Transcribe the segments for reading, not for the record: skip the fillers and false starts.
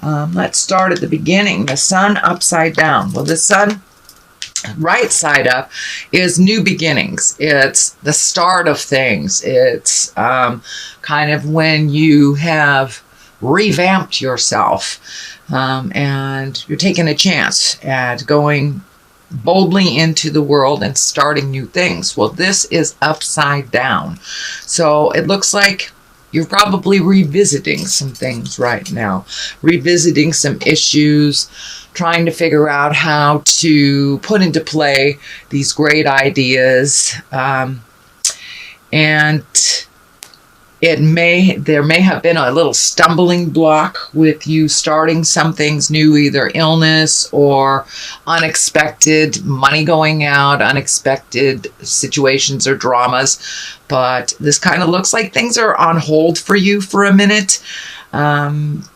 Let's start at the beginning. The sun upside down. Well, the sun right side up is new beginnings. It's the start of things. It's kind of when you have revamped yourself and you're taking a chance at going boldly into the world and starting new things. Well, this is upside down. So it looks like you're probably revisiting some things right now, revisiting some issues, trying to figure out how to put into play these great ideas. And there may have been a little stumbling block with you starting some things new, either illness or unexpected money going out, unexpected situations or dramas. But this kind of looks like things are on hold for you for a minute.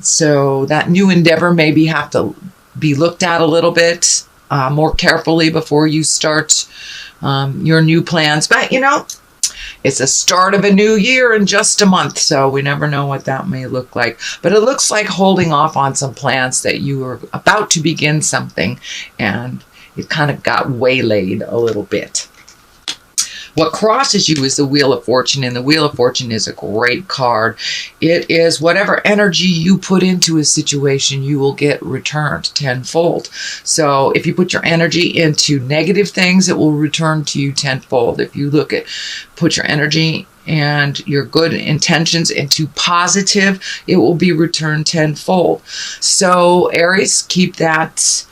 So that new endeavor maybe have to be looked at a little bit more carefully before you start your new plans. But it's the start of a new year in just a month, so we never know what that may look like. But it looks like holding off on some plans that you were about to begin something, and it kind of got waylaid a little bit. What crosses you is the Wheel of Fortune, and the Wheel of Fortune is a great card. It is whatever energy you put into a situation, you will get returned tenfold. So if you put your energy into negative things, it will return to you tenfold. If you put your energy and your good intentions into positive, it will be returned tenfold. So Aries, keep that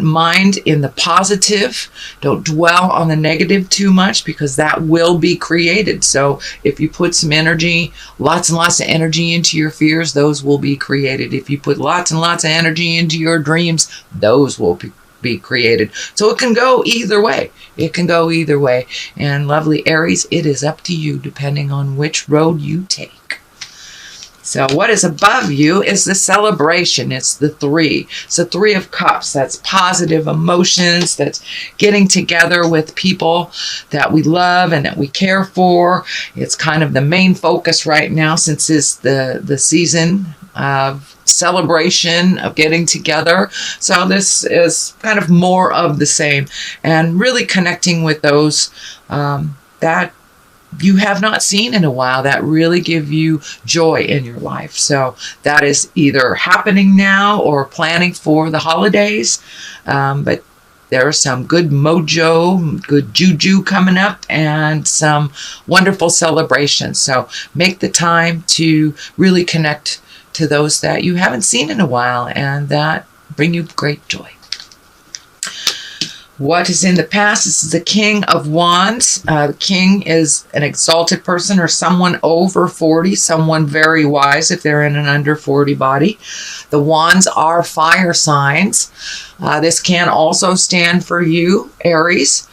mind in the positive. Don't dwell on the negative too much, because that will be created. So if you put some energy, lots and lots of energy into your fears, those will be created. If you put lots and lots of energy into your dreams, those will be created. So it can go either way. It can go either way. And lovely Aries, it is up to you depending on which road you take. So what is above you is the celebration. It's the 3. It's the 3 of Cups. That's positive emotions. That's getting together with people that we love and that we care for. It's kind of the main focus right now, since it's the season of celebration, of getting together. So this is kind of more of the same, and really connecting with those that you have not seen in a while, that really give you joy in your life. So that is either happening now or planning for the holidays. But there's some good mojo, good juju coming up, and some wonderful celebrations. So make the time to really connect to those that you haven't seen in a while and that bring you great joy. What is in the past? This is the King of Wands. The King is an exalted person or someone over 40, someone very wise if they're in an under 40 body. The Wands are fire signs. This can also stand for you, Aries.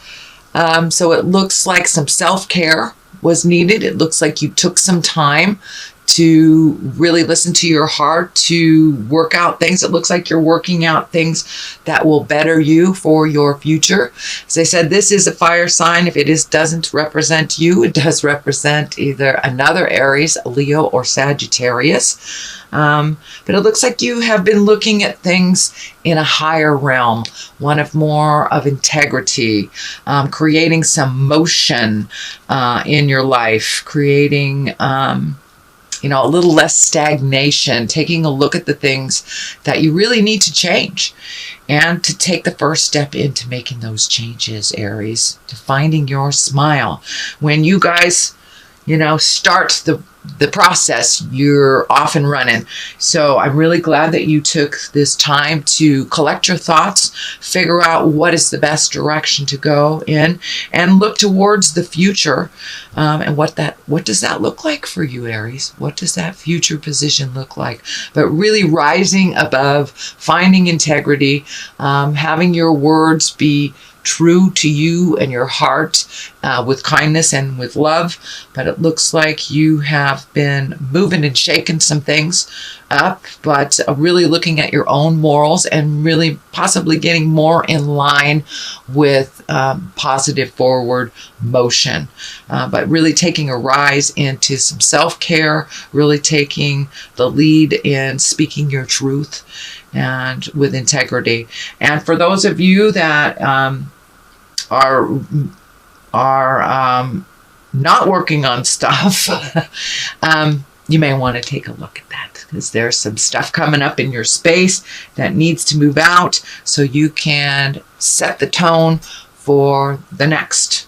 So it looks like some self-care was needed. It looks like you took some time to really listen to your heart, to work out things. It looks like you're working out things that will better you for your future. As I said, this is a fire sign. If it doesn't represent you, it does represent either another Aries, a Leo, or Sagittarius. But it looks like you have been looking at things in a higher realm, one of more of integrity, creating some motion in your life, creating a little less stagnation, taking a look at the things that you really need to change, and to take the first step into making those changes, Aries, to finding your smile. When you guys, start the process, you're off and running. So I'm really glad that you took this time to collect your thoughts, figure out what is the best direction to go in, and look towards the future. And what does that look like for you, Aries? What does that future position look like? But really rising above, finding integrity, having your words be true to you and your heart, with kindness and with love. But it looks like you have been moving and shaking some things up, but really looking at your own morals and really possibly getting more in line with positive forward motion. But really taking a rise into some self-care, really taking the lead in speaking your truth and with integrity. And for those of you that are not working on stuff, you may want to take a look at that, because there's some stuff coming up in your space that needs to move out so you can set the tone for the next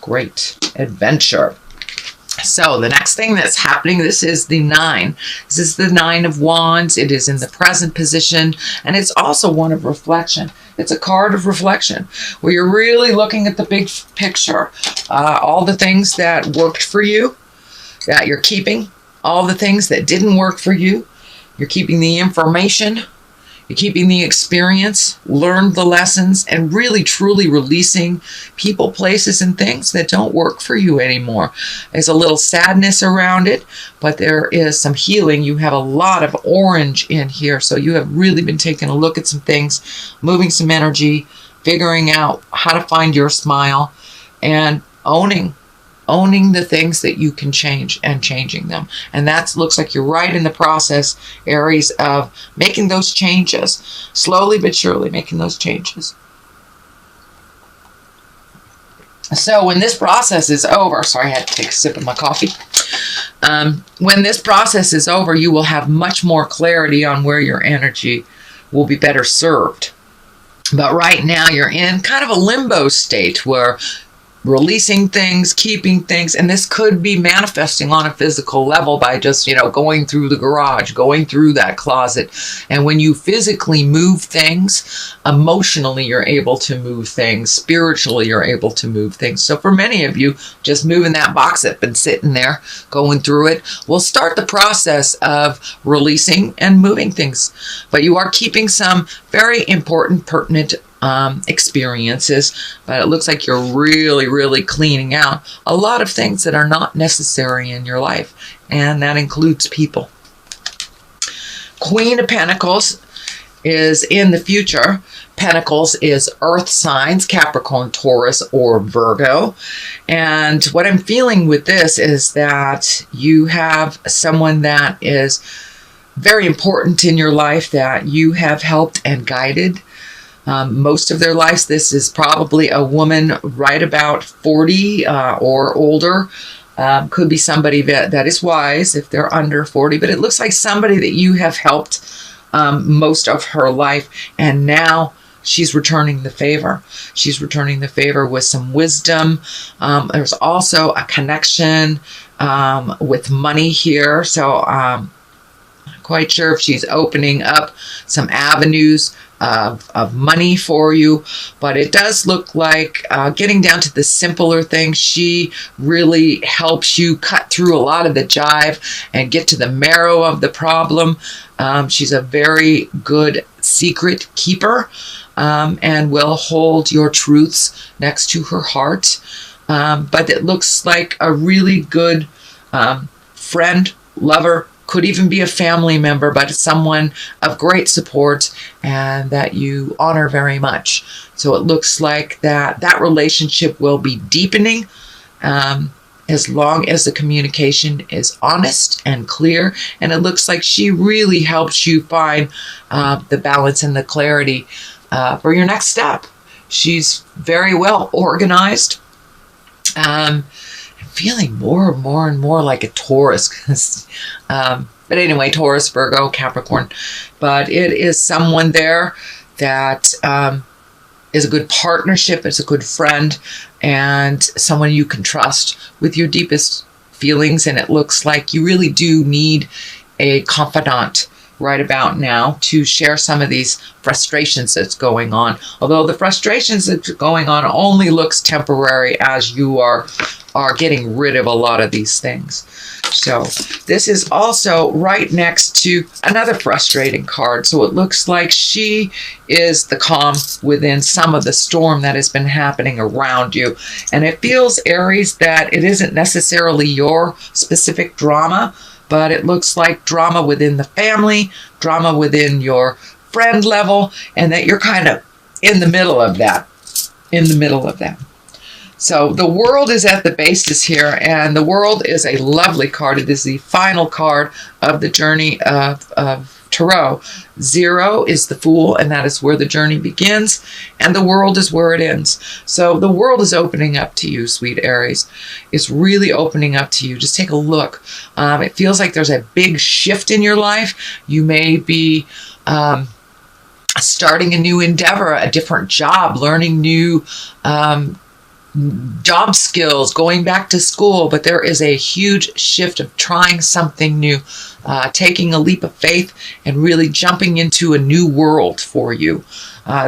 great adventure. So the next thing that's happening, this is the 9. This is the 9 of Wands. It is in the present position, and it's also one of reflection. It's a card of reflection where you're really looking at the big picture. All the things that worked for you, that you're keeping. All the things that didn't work for you, you're keeping the information. You're keeping the experience, learned the lessons, and really truly releasing people, places, and things that don't work for you anymore. There's a little sadness around it, but there is some healing. You have a lot of orange in here, so you have really been taking a look at some things, moving some energy, figuring out how to find your smile, and owning the things that you can change and changing them. And that looks like you're right in the process, Aries, of making those changes, slowly but surely making those changes. So when this process is over, sorry, I had to take a sip of my coffee. When this process is over, you will have much more clarity on where your energy will be better served. But right now you're in kind of a limbo state where releasing things, keeping things, and this could be manifesting on a physical level by just, going through the garage, going through that closet. And when you physically move things, emotionally you're able to move things, spiritually you're able to move things. So for many of you, just moving that box that's been sitting there, going through it, will start the process of releasing and moving things. But you are keeping some very important, pertinent experiences, but it looks like you're really cleaning out a lot of things that are not necessary in your life, and that includes people. Queen of Pentacles is in the future. Pentacles is earth signs, Capricorn, Taurus, or Virgo. And what I'm feeling with this is that you have someone that is very important in your life that you have helped and guided most of their lives. This is probably a woman right about 40 or older. Could be somebody that is wise if they're under 40, but it looks like somebody that you have helped most of her life, and now she's returning the favor. She's returning the favor with some wisdom. There's also a connection with money here, so I'm not quite sure if she's opening up some avenues of money for you, but it does look like getting down to the simpler things. She really helps you cut through a lot of the jive and get to the marrow of the problem. She's a very good secret keeper and will hold your truths next to her heart. But it looks like a really good friend, lover, could even be a family member, but someone of great support and that you honor very much. So it looks like that relationship will be deepening as long as the communication is honest and clear. And it looks like she really helps you find the balance and the clarity for your next step. She's very well organized. I'm feeling more and more like a Taurus. But anyway, Taurus, Virgo, Capricorn. But it is someone there that is a good partnership, is a good friend, and someone you can trust with your deepest feelings. And it looks like you really do need a confidant right about now to share some of these frustrations that's going on. Although the frustrations that's going on only looks temporary as you are getting rid of a lot of these things. So this is also right next to another frustrating card. So it looks like she is the calm within some of the storm that has been happening around you. And it feels, Aries, that it isn't necessarily your specific drama, but it looks like drama within the family, drama within your friend level, and that you're kind of in the middle of that. So the World is at the basis here, and the World is a lovely card. It is the final card of the journey of Tarot. 0 is the Fool, and that is where the journey begins, and the World is where it ends. So the World is opening up to you, sweet Aries. It's really opening up to you. Just take a look. It feels like there's a big shift in your life. You may be starting a new endeavor, a different job, learning new job skills, going back to school, but there is a huge shift of trying something new, taking a leap of faith and really jumping into a new world for you.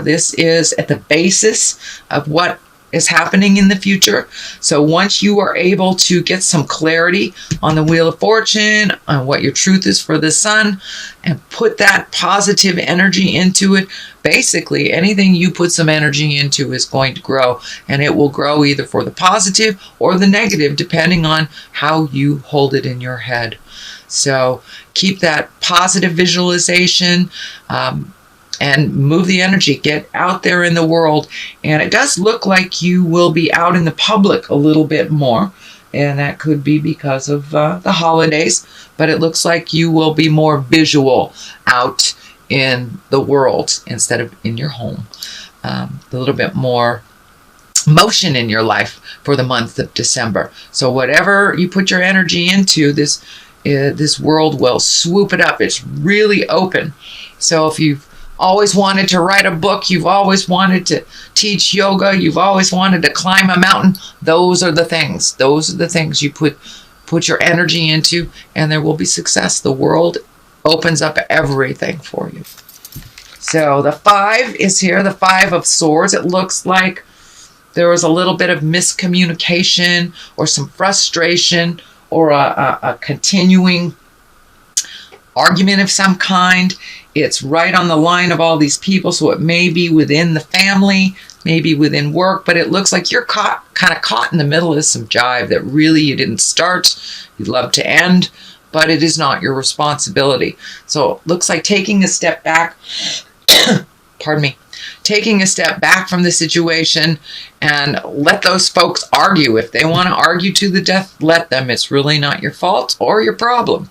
This is at the basis of what is happening in the future. So once you are able to get some clarity on the Wheel of Fortune, on what your truth is for the sun, and put that positive energy into it, basically anything you put some energy into is going to grow, and it will grow either for the positive or the negative, depending on how you hold it in your head. So keep that positive visualization, and move the energy, get out there in the world. And it does look like you will be out in the public a little bit more, and that could be because of the holidays, but it looks like you will be more visual out in the world instead of in your home. A little bit more motion in your life for the month of December. So whatever you put your energy into, this world will swoop it up. It's really open. So if you've always wanted to write a book, you've always wanted to teach yoga, you've always wanted to climb a mountain, those are the things. Those are the things you put your energy into, and there will be success. The world opens up everything for you. So the 5 is here, the 5 of Swords. It looks like there was a little bit of miscommunication or some frustration or a continuing argument of some kind. It's right on the line of all these people, so it may be within the family, maybe within work, but it looks like you're kind of caught in the middle of some jive that really you didn't start, you'd love to end, but it is not your responsibility. So it looks like taking a step back, pardon me, taking a step back from the situation and let those folks argue. If they want to argue to the death, let them. It's really not your fault or your problem.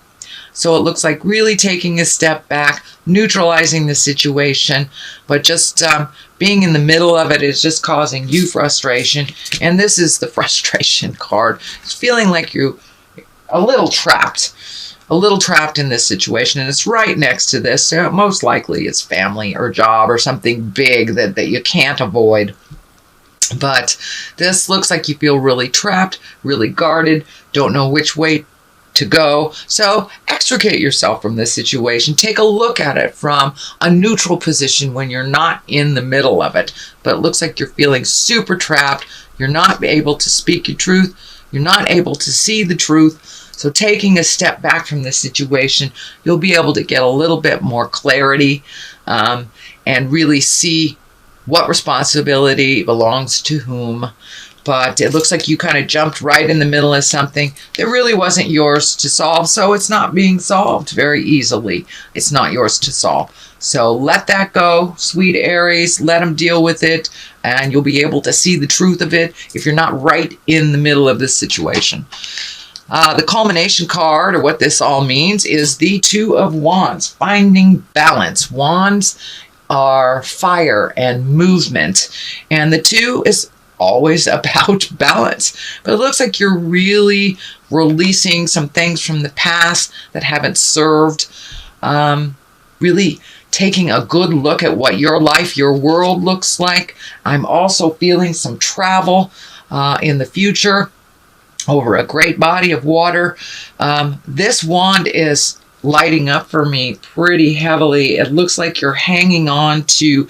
So it looks like really taking a step back, neutralizing the situation, but just being in the middle of it is just causing you frustration. And this is the frustration card. It's feeling like you're a little trapped in this situation. And it's right next to this. So most likely it's family or job or something big that you can't avoid. But this looks like you feel really trapped, really guarded, don't know which way to go. So extricate yourself from this situation. Take a look at it from a neutral position when you're not in the middle of it. But it looks like you're feeling super trapped. You're not able to speak your truth. You're not able to see the truth. So taking a step back from this situation, you'll be able to get a little bit more clarity and really see what responsibility belongs to whom. But it looks like you kind of jumped right in the middle of something that really wasn't yours to solve. So it's not being solved very easily. It's not yours to solve. So let that go, sweet Aries. Let them deal with it. And you'll be able to see the truth of it if you're not right in the middle of this situation. The culmination card, or what this all means, is the 2 of Wands. Finding balance. Wands are fire and movement. And the 2 is always about balance, but it looks like you're really releasing some things from the past that haven't served, really taking a good look at what your life, your world looks like. I'm also feeling some travel in the future over a great body of water. This wand is lighting up for me pretty heavily. It looks like you're hanging on to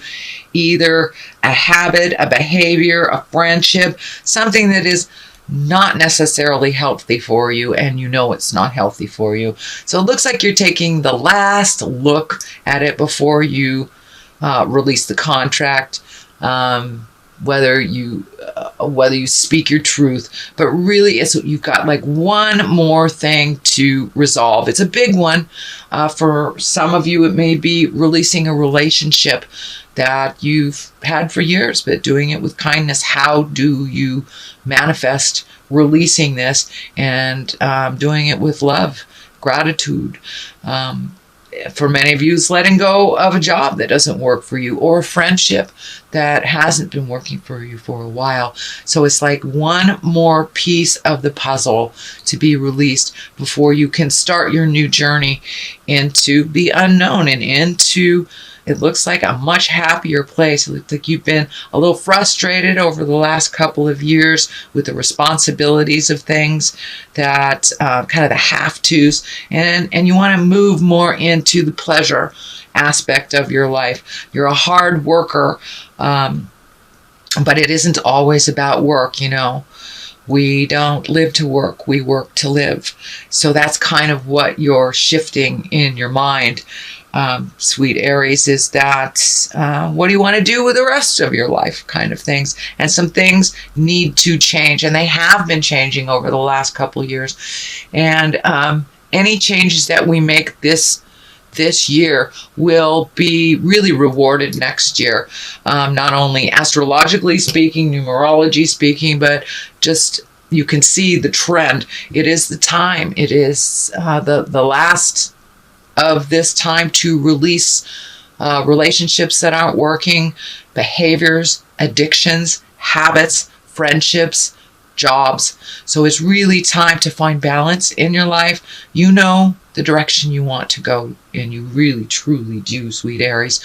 either a habit, a behavior, a friendship, something that is not necessarily healthy for you, and you know it's not healthy for you. So it looks like you're taking the last look at it before you release the contract. whether you speak your truth. But really, you've got like one more thing to resolve. It's a big one. For some of you, it may be releasing a relationship that you've had for years, but doing it with kindness. How do you manifest releasing this and doing it with love, gratitude? For many of you, it's letting go of a job that doesn't work for you, or a friendship that hasn't been working for you for a while. So it's like one more piece of the puzzle to be released before you can start your new journey into the unknown and into, it looks like, a much happier place. It looks like you've been a little frustrated over the last couple of years with the responsibilities of things, that kind of the have-tos, and you want to move more into the pleasure aspect of your life. You're a hard worker, but it isn't always about work, you know. We don't live to work, we work to live. So that's kind of what you're shifting in your mind, sweet Aries, is that what do you want to do with the rest of your life kind of things. And some things need to change, and they have been changing over the last couple of years. And any changes that we make this year will be really rewarded next year, not only astrologically speaking, numerology speaking, but just you can see the trend. It is the time. It is the last of this time to release relationships that aren't working, behaviors, addictions, habits, friendships, jobs. So it's really time to find balance in your life. You know the direction you want to go, and you really truly do, sweet Aries.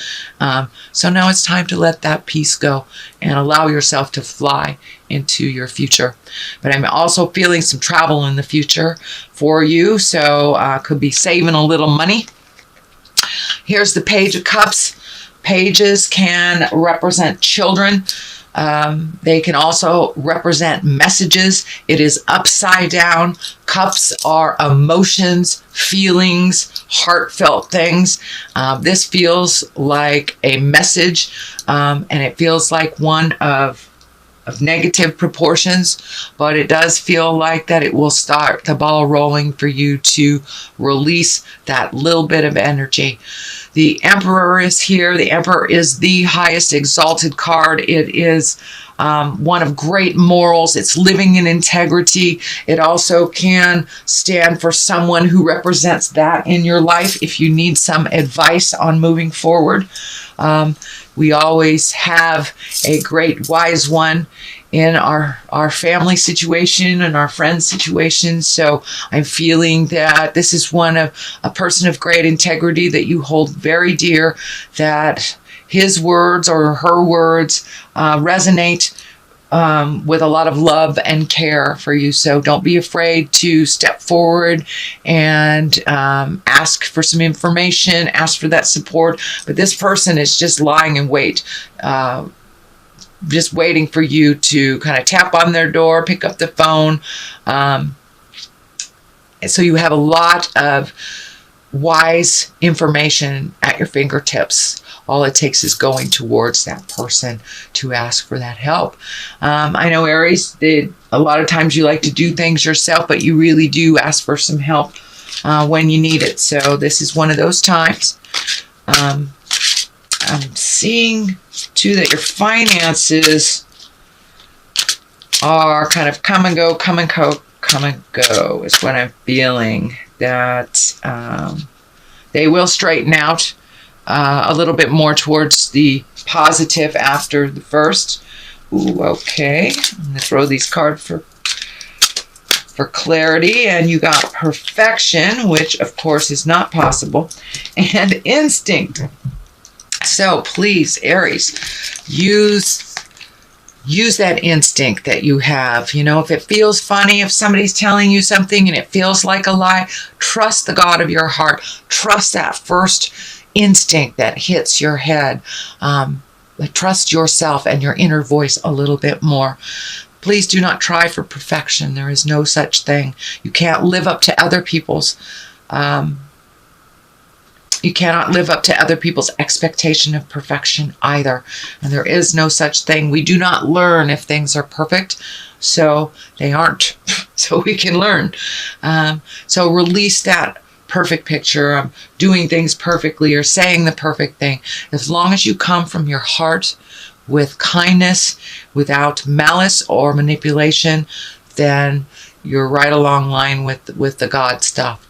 So now it's time to let that piece go and allow yourself to fly into your future. But I'm also feeling some travel in the future for you, so could be saving a little money. Here's the Page of Cups. Pages can represent children. They can also represent messages. It is upside down. Cups are emotions, feelings, heartfelt things. This feels like a message, and it feels like one of negative proportions, but it does feel like that it will start the ball rolling for you to release that little bit of energy. The Emperor is here. The Emperor is the highest exalted card. It is one of great morals. It's living in integrity. It also can stand for someone who represents that in your life if you need some advice on moving forward. We always have a great wise one in our family situation and our friend situation. So I'm feeling that this is a person of great integrity that you hold very dear, that his words or her words resonate with a lot of love and care for you. So don't be afraid to step forward and ask for some information, ask for that support. But this person is just lying in wait, just waiting for you to kind of tap on their door, pick up the phone. So you have a lot of wise information at your fingertips. All it takes is going towards that person to ask for that help. I know, Aries, a lot of times you like to do things yourself, but you really do ask for some help when you need it. So this is one of those times. I'm seeing, too, that your finances are kind of come and go is what I'm feeling. That they will straighten out a little bit more towards the positive after the first. Ooh, okay. I'm going to throw these cards for clarity. And you got perfection, which of course is not possible, and instinct. So please, Aries, use that instinct that you have. You know, if it feels funny, if somebody's telling you something and it feels like a lie, trust the God of your heart. Trust that first instinct that hits your head. Trust yourself and your inner voice a little bit more. Please do not try for perfection. There is no such thing. You can't live up to other people's You cannot live up to other people's expectation of perfection either. And there is no such thing. We do not learn if things are perfect, so they aren't. So we can learn. So release that perfect picture of doing things perfectly or saying the perfect thing. As long as you come from your heart with kindness, without malice or manipulation, then you're right along line with the God stuff.